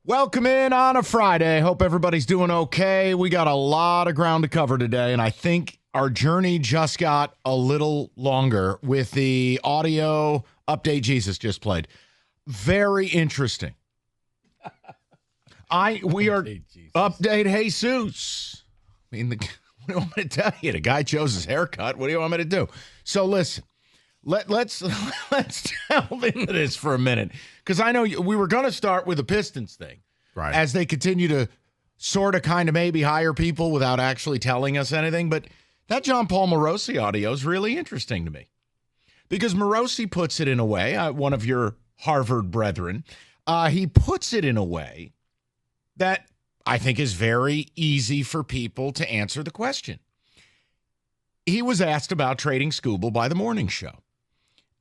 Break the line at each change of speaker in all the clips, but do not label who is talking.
Welcome in on a Friday. Hope everybody's doing okay. We got a lot of ground to cover today, and I think our journey just got a little longer with the audio update Jesus just played. Very interesting. We are update Jesus. I mean, what do you want me to tell you? The guy chose his haircut. What do you want me to do? So listen, let's delve into this for a minute, because I know we were going to start with the Pistons thing,
right?
As they continue to sort of kind of maybe hire people without actually telling us anything. But that John Paul Morosi audio is really interesting to me, because Morosi puts it in a way, one of your Harvard brethren, he puts it in a way that I think is very easy for people to answer the question. He was asked about trading Scooble by the morning show,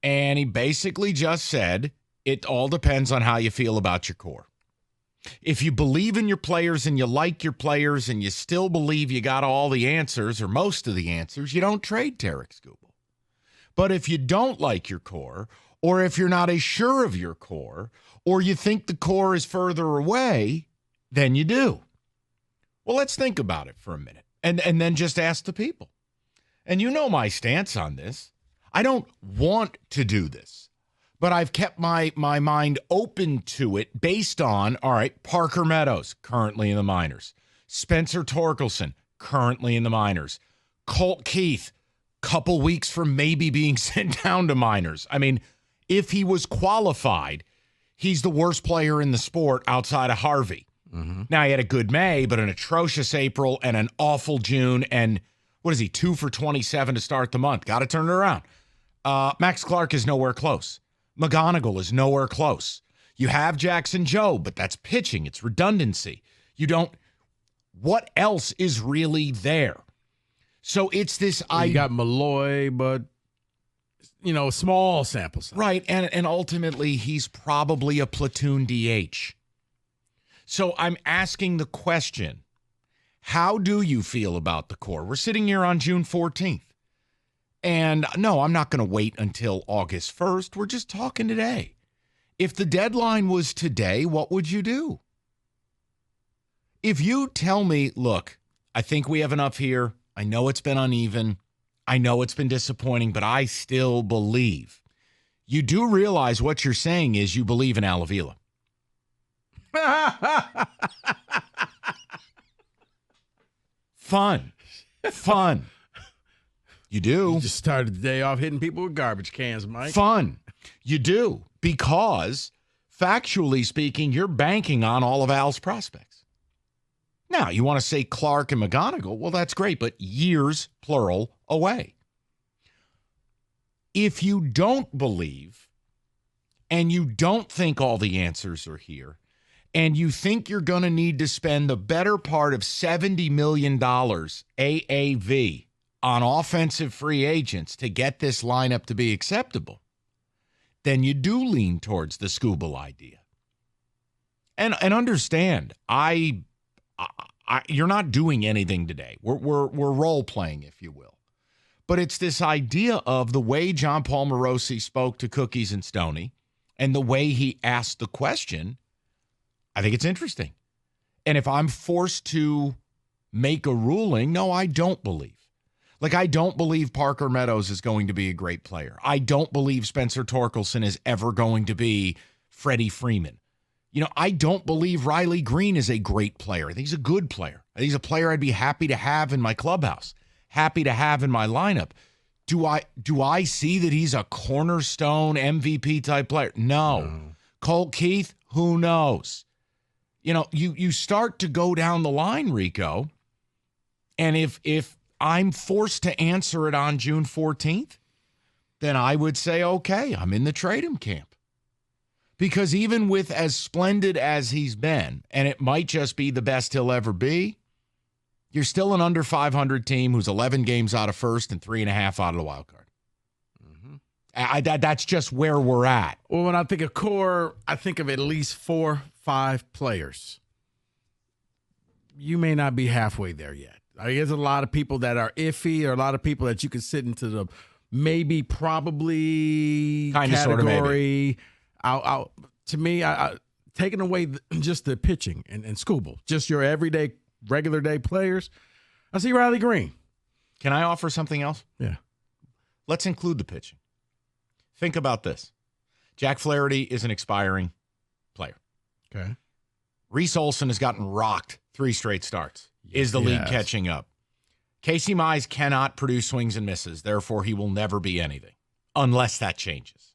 and he basically just said, it all depends on how you feel about your core. If you believe in your players and you like your players and you still believe you got all the answers or most of the answers, you don't trade Tarek Scooble. But if you don't like your core, or if you're not as sure of your core, or you think the core is further away, then you do. Well, let's think about it for a minute and then just ask the people. And you know my stance on this. I don't want to do this, but I've kept my mind open to it based on, all right, Parker Meadows, currently in the minors. Spencer Torkelson, currently in the minors. Colt Keith, couple weeks from maybe being sent down to minors. I mean, if he was qualified, he's the worst player in the sport outside of Harvey. Mm-hmm. Now, he had a good May, but an atrocious April and an awful June. And what is he, 2 for 27 to start the month? Got to turn it around. Max Clark is nowhere close. McGonigal is nowhere close. You have Jackson Joe, but that's pitching. It's redundancy. What else is really there? So it's this.
You got Malloy, but, small sample size.
Right, and ultimately he's probably a platoon DH. So I'm asking the question, how do you feel about the core? We're sitting here on June 14th. And no, I'm not going to wait until August 1st. We're just talking today. If the deadline was today, what would you do? If you tell me, look, I think we have enough here. I know it's been uneven. I know it's been disappointing, but I still believe. You do realize what you're saying is you believe in Al Avila. Fun. You do.
You just started the day off hitting people with garbage cans, Mike.
Fun. You do. Because, factually speaking, you're banking on all of Al's prospects. Now, you want to say Clark and McGonigal, well, that's great, but years, plural, away. If you don't believe, and you don't think all the answers are here, and you think you're going to need to spend the better part of $70 million AAV on offensive free agents to get this lineup to be acceptable, then you do lean towards the Scooble idea. And understand, you're not doing anything today. We're role playing, if you will. But it's this idea of the way John Paul Morosi spoke to Cookies and Stoney and the way he asked the question. I think it's interesting. And if I'm forced to make a ruling, no, I don't believe. Like, I don't believe Parker Meadows is going to be a great player. I don't believe Spencer Torkelson is ever going to be Freddie Freeman. I don't believe Riley Green is a great player. I think he's a good player. I think he's a player I'd be happy to have in my clubhouse, happy to have in my lineup. Do I see that he's a cornerstone MVP type player? No. Colt Keith, who knows? You start to go down the line, Rico, and if I'm forced to answer it on June 14th, then I would say, okay, I'm in the trade him camp. Because even with as splendid as he's been, and it might just be the best he'll ever be, you're still an under 500 team who's 11 games out of first and 3.5 out of the wild card. Mm-hmm. That's just where we're at.
Well, when I think of core, I think of at least 4-5 players. You may not be halfway there yet. There's a lot of people that are iffy, or a lot of people that you could sit into the maybe, probably
kind of,
category.
sort of, maybe.
To me, taking away just the pitching and Scooble, just your everyday, regular day players, I see Riley Green.
Can I offer something else?
Yeah.
Let's include the pitching. Think about this. Jack Flaherty is an expiring player.
Okay.
Reese Olson has gotten rocked 3 straight starts. Is the league catching up? Casey Mize cannot produce swings and misses. Therefore, he will never be anything unless that changes.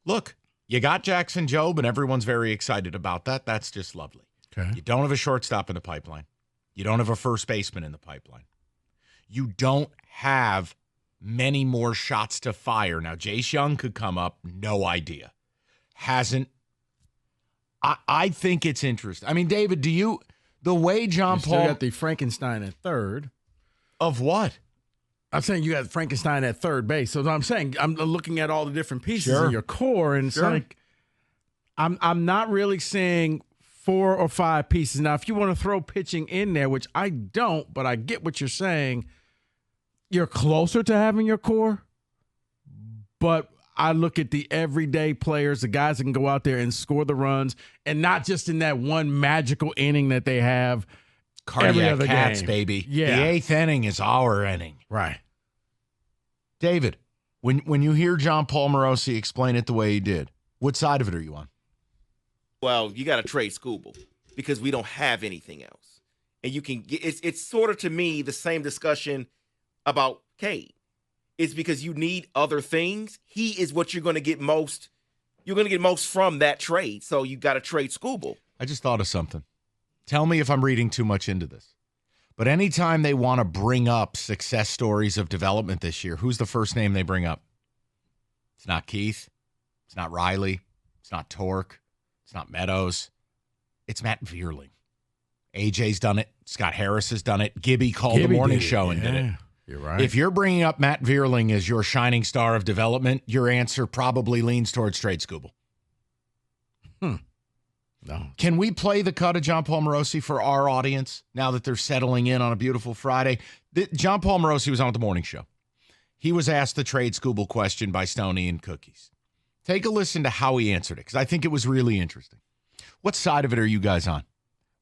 Look, you got Jackson Jobe, and everyone's very excited about that. That's just lovely.
Okay.
You don't have a shortstop in the pipeline. You don't have a first baseman in the pipeline. You don't have many more shots to fire. Now, Jace Young could come up. No idea. Hasn't. I think it's interesting. I mean, David, the way John Paul.
Still got the Frankenstein at third.
Of what?
I'm saying you got Frankenstein at third base. So I'm saying I'm looking at all the different pieces in your core, and it's like I'm not really saying 4 or 5 pieces. Now, if you want to throw pitching in there, which I don't, but I get what you're saying, you're closer to having your core. But I look at the everyday players, the guys that can go out there and score the runs, and not just in that one magical inning that they have.
Cardiac cats, baby.
Yeah.
The 8th inning is our inning.
Right.
David, when you hear John Paul Morosi explain it the way he did, what side of it are you on?
Well, you got to trade Scooble because we don't have anything else. And you can get it's sort of, to me, the same discussion about Cade. It's because you need other things. He is what you're going to get most. You're going to get most from that trade. So you got to trade Scooble.
I just thought of something. Tell me if I'm reading too much into this. But anytime they want to bring up success stories of development this year, who's the first name they bring up? It's not Keith. It's not Riley. It's not Torque. It's not Meadows. It's Matt Vierling. AJ's done it. Scott Harris has done it. Gibby called the morning show and did it.
You're right.
If you're bringing up Matt Vierling as your shining star of development, your answer probably leans towards trade Scooble.
No.
Can we play the cut of John Paul Morosi for our audience now that they're settling in on a beautiful Friday? John Paul Morosi was on the morning show. He was asked the trade Scooble question by Stoney and Cookies. Take a listen to how he answered it, because I think it was really interesting. What side of it are you guys on?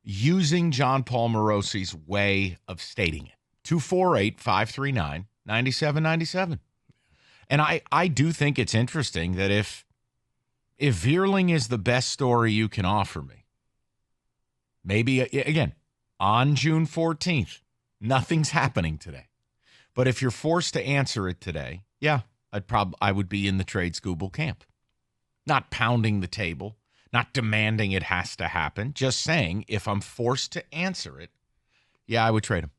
Using John Paul Morosi's way of stating it. 248-539-9797. And I do think it's interesting that if Vierling is the best story you can offer me, maybe, again, on June 14th, nothing's happening today. But if you're forced to answer it today, yeah, I would be in the trade Scooble camp. Not pounding the table, not demanding it has to happen, just saying if I'm forced to answer it, yeah, I would trade him.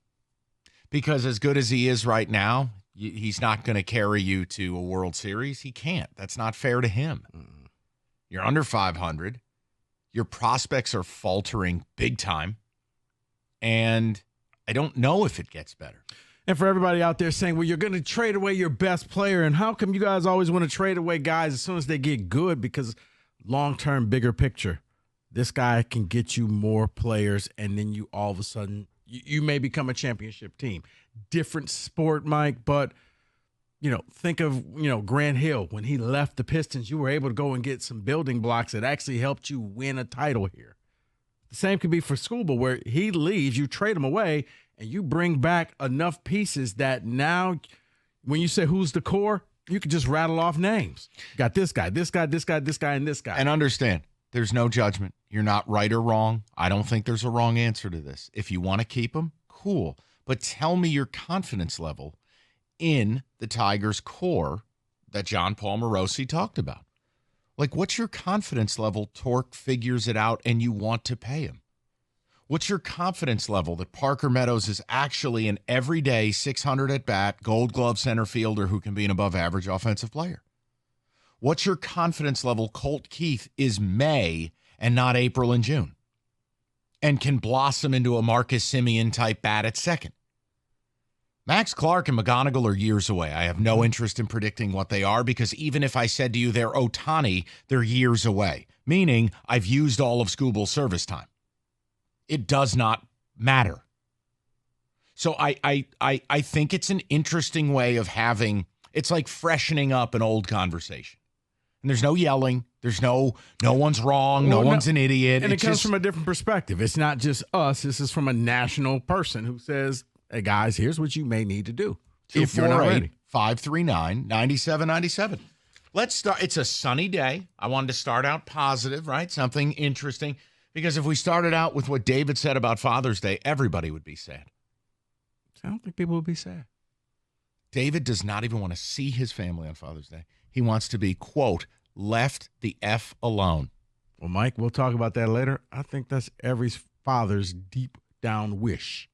Because as good as he is right now, he's not going to carry you to a World Series. He can't. That's not fair to him. You're under 500. Your prospects are faltering big time. And I don't know if it gets better.
And for everybody out there saying, well, you're going to trade away your best player, and how come you guys always want to trade away guys as soon as they get good? Because long-term, bigger picture, this guy can get you more players, and then you all of a sudden, you may become a championship team. Different sport, Mike, but, think of, Grant Hill. When he left the Pistons, you were able to go and get some building blocks that actually helped you win a title here. The same could be for Scooble, where he leaves, you trade him away, and you bring back enough pieces that now when you say who's the core, you can just rattle off names. Got this guy, this guy, this guy, this guy, and this guy.
And understand, there's no judgment. You're not right or wrong. I don't think there's a wrong answer to this. If you want to keep him, cool. But tell me your confidence level in the Tigers' core that John Paul Morosi talked about. Like, what's your confidence level? Torque figures it out and you want to pay him. What's your confidence level that Parker Meadows is actually an everyday 600 at-bat, Gold Glove center fielder who can be an above-average offensive player? What's your confidence level Colt Keith is May and not April and June and can blossom into a Marcus Semien-type bat at second? Max Clark and McGonigal are years away. I have no interest in predicting what they are because even if I said to you they're Ohtani, they're years away, meaning I've used all of Scooble's service time. It does not matter. So I think it's an interesting way of having, it's like freshening up an old conversation. And there's no yelling. There's no one's wrong, no one's an idiot.
And it comes
just
from a different perspective. It's not just us. This is from a national person who says, hey, guys, here's what you may need to do if you're not ready.
539-9797. Let's start. It's a sunny day. I wanted to start out positive, right? Something interesting. Because if we started out with what David said about Father's Day, everybody would be sad.
I don't think people would be sad.
David does not even want to see his family on Father's Day. He wants to be, quote, left the F alone.
Well, Mike, we'll talk about that later. I think that's every father's deep down wish.